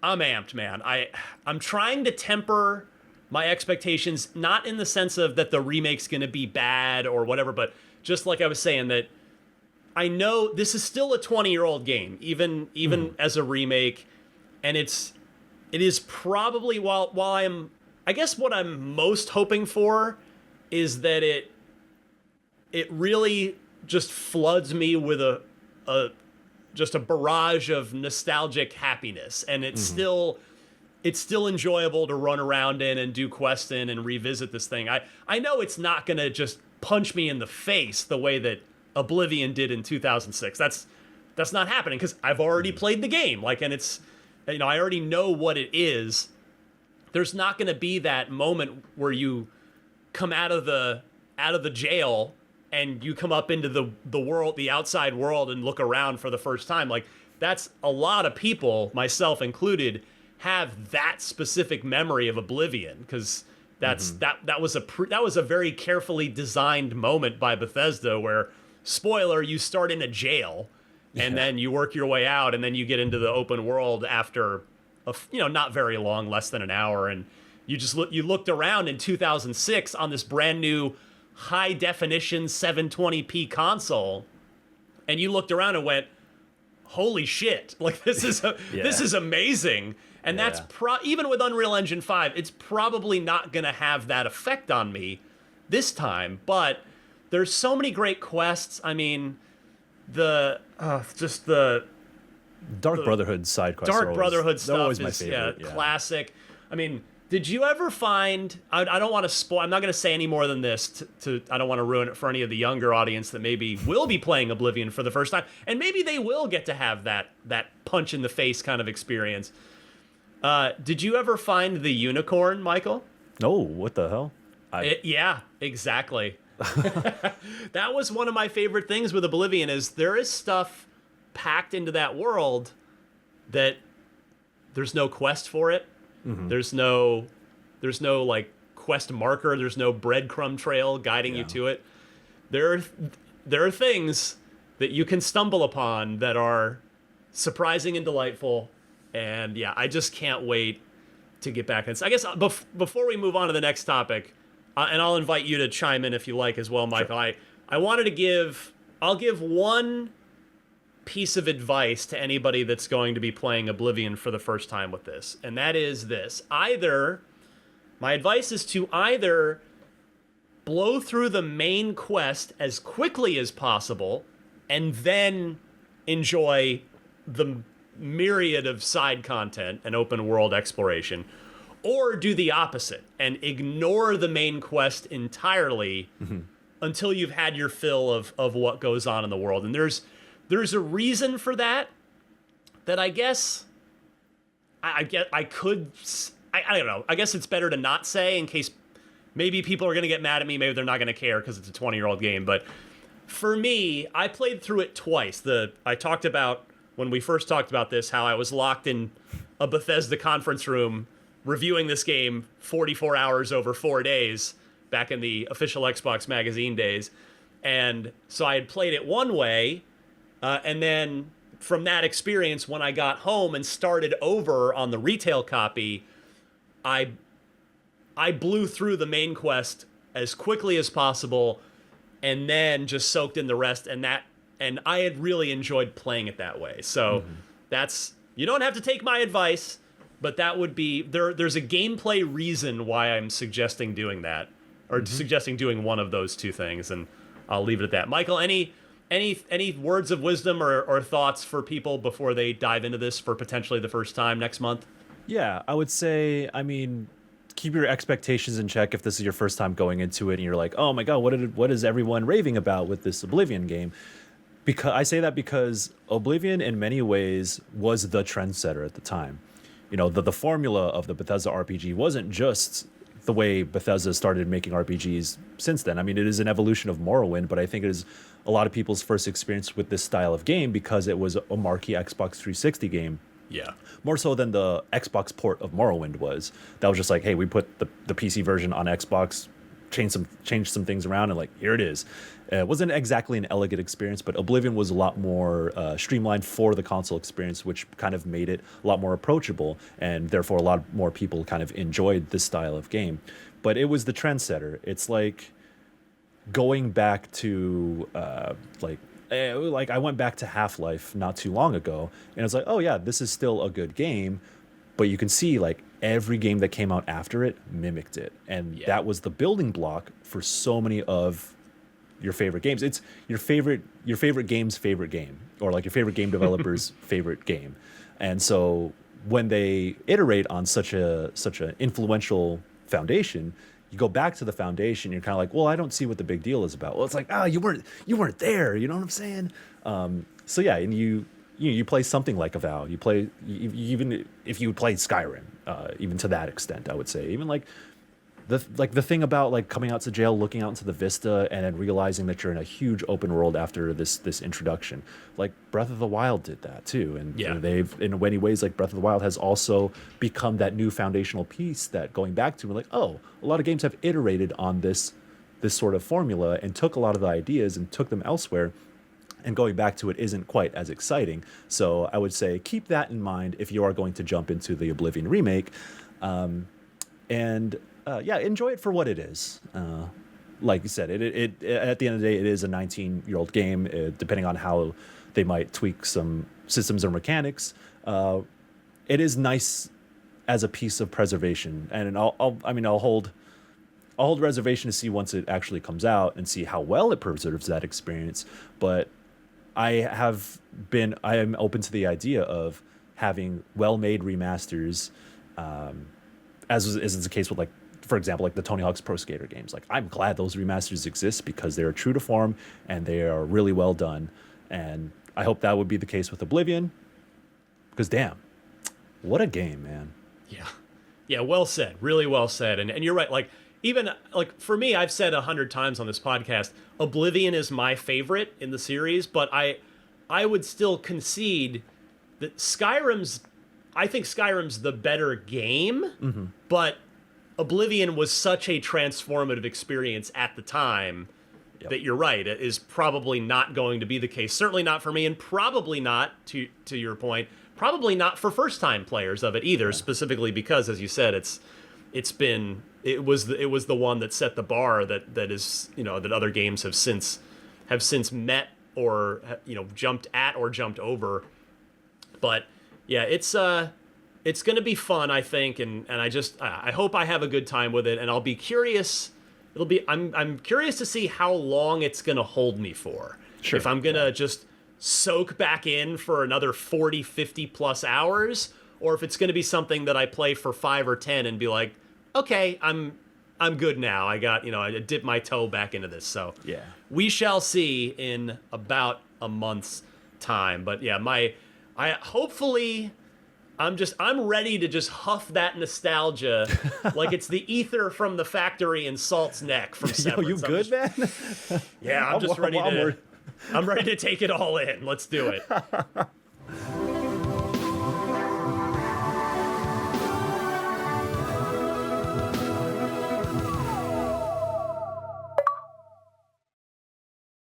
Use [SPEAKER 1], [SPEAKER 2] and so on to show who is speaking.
[SPEAKER 1] I'm amped, man. I'm trying to temper my expectations, not in the sense of that the remake's going to be bad or whatever, but just like I was saying, that I know this is still a 20-year-old game, even as a remake, and it is probably while I guess what I'm most hoping for is that it really just floods me with just a barrage of nostalgic happiness, and it's still enjoyable to run around in and do quests in and revisit this thing. I know it's not going to just punch me in the face the way that Oblivion did in 2006. That's not happening because I've already played the game. And it's, I already know what it is. There's not going to be that moment where you come out of the jail and you come up into the world, the outside world, and look around for the first time. That's a lot of people, myself included, have that specific memory of Oblivion because that was a very carefully designed moment by Bethesda where, spoiler, you start in a jail and then you work your way out and then you get into the open world after not very long, less than an hour, and you looked around in 2006 on this brand new high definition 720p console, and you looked around and went, holy shit, this is amazing. And that's even with Unreal Engine 5, it's probably not going to have that effect on me this time, but there's so many great quests. I mean, the
[SPEAKER 2] Dark Brotherhood side quests.
[SPEAKER 1] Dark Brotherhood stuff
[SPEAKER 2] always
[SPEAKER 1] is
[SPEAKER 2] my favorite,
[SPEAKER 1] classic. I mean, did you ever find? I don't want to spoil. I'm not going to say any more than this. I don't want to ruin it for any of the younger audience that maybe will be playing Oblivion for the first time, and maybe they will get to have that punch in the face kind of experience. Did you ever find the unicorn, Michael?
[SPEAKER 2] Oh, what the hell?
[SPEAKER 1] Yeah, exactly. That was one of my favorite things with Oblivion is there is stuff packed into that world that there's no quest for it. There's no quest marker. There's no breadcrumb trail guiding you to it. There are things that you can stumble upon that are surprising and delightful. And I just can't wait to get back. And I guess before we move on to the next topic, and I'll invite you to chime in if you like as well, Michael. Sure. I wanted to I'll give one piece of advice to anybody that's going to be playing Oblivion for the first time with this, and that is this. My advice is to either blow through the main quest as quickly as possible and then enjoy the myriad of side content and open world exploration, or do the opposite and ignore the main quest entirely until you've had your fill of what goes on in the world. And there's a reason for that I guess I don't know. I guess it's better to not say in case maybe people are going to get mad at me. Maybe they're not going to care because it's a 20-year-old game. But for me, I played through it twice. I talked about, when we first talked about this, how I was locked in a Bethesda conference room reviewing this game 44 hours over 4 days back in the official Xbox magazine days. And so I had played it one way, and then from that experience, when I got home and started over on the retail copy, I blew through the main quest as quickly as possible and then just soaked in the rest, and I had really enjoyed playing it that way. So that's, you don't have to take my advice, but that would be, there's a gameplay reason why I'm suggesting doing that, or suggesting doing one of those two things, and I'll leave it at that. Michael, any words of wisdom or thoughts for people before they dive into this for potentially the first time next month?
[SPEAKER 2] Yeah, I would say, keep your expectations in check if this is your first time going into it and you're like, oh my god, what is everyone raving about with this Oblivion game? Because I say that because Oblivion in many ways was the trendsetter at the time. The formula of the Bethesda RPG wasn't just the way Bethesda started making RPGs since then. It is an evolution of Morrowind, but I think it is a lot of people's first experience with this style of game because it was a marquee Xbox 360 game.
[SPEAKER 1] Yeah.
[SPEAKER 2] More so than the Xbox port of Morrowind was. That was just like, hey, we put the PC version on Xbox change some things around, and like here it is. It wasn't exactly an elegant experience, but Oblivion was a lot more streamlined for the console experience, which kind of made it a lot more approachable, and therefore a lot more people kind of enjoyed this style of game. But it was the trendsetter. It's like going back to like I went back to Half-Life not too long ago, and it's like, oh yeah, this is still a good game, but you can see like every game that came out after it mimicked it, and that was the building block for so many of your favorite games. It's your favorite game's favorite game, or like your favorite game developer's favorite game. And so when they iterate on such an influential foundation, you go back to the foundation, you're kind of like, well, I don't see what the big deal is about. Well, it's like, you weren't there, you know what I'm saying? So yeah, and you play something like Avowed, you play, even if you played Skyrim, even to that extent, I would say, even like the thing about like coming out to jail, looking out into the vista, and then realizing that you're in a huge open world after this introduction. Like Breath of the Wild did that too, and they've, in many ways, like Breath of the Wild has also become that new foundational piece that going back to, like, oh, a lot of games have iterated on this sort of formula and took a lot of the ideas and took them elsewhere, and going back to it isn't quite as exciting. So I would say keep that in mind if you are going to jump into the Oblivion remake, and enjoy it for what it is. Like you said, it at the end of the day, it is a 19-year-old game. Depending on how they might tweak some systems or mechanics, it is nice as a piece of preservation. And I'll hold reservation to see once it actually comes out and see how well it preserves that experience. But I am open to the idea of having well-made remasters, as is the case with, like, for example, like the Tony Hawk's Pro Skater games. Like, I'm glad those remasters exist because they are true to form and they are really well done. And I hope that would be the case with Oblivion, because damn, what a game, man.
[SPEAKER 1] Yeah, well said. Really well said. And you're right. Like, even like for me, I've said 100 times on this podcast, Oblivion is my favorite in the series, but I would still concede that I think Skyrim's the better game, but Oblivion was such a transformative experience at the time that you're right, it is probably not going to be the case. Certainly not for me, and probably not, to your point, probably not for first-time players of it either, specifically because, as you said, it was the one that set the bar that is, that other games have since met or, jumped at or jumped over. But yeah, it's going to be fun, I think, and I hope I have a good time with it, and I'll be curious. I'm curious to see how long it's going to hold me for.
[SPEAKER 2] Sure.
[SPEAKER 1] If I'm going to just soak back in for another 40, 50 plus hours, or if it's going to be something that I play for 5 or 10 and be like, okay, I'm good now. I got, I dipped my toe back into this. So
[SPEAKER 2] yeah,
[SPEAKER 1] we shall see in about a month's time. But yeah, I'm ready to just huff that nostalgia like it's the ether from the factory in Salt's Neck from Severance.
[SPEAKER 2] You good, man?
[SPEAKER 1] Yeah, I'm just ready I'm ready to take it all in. Let's do it.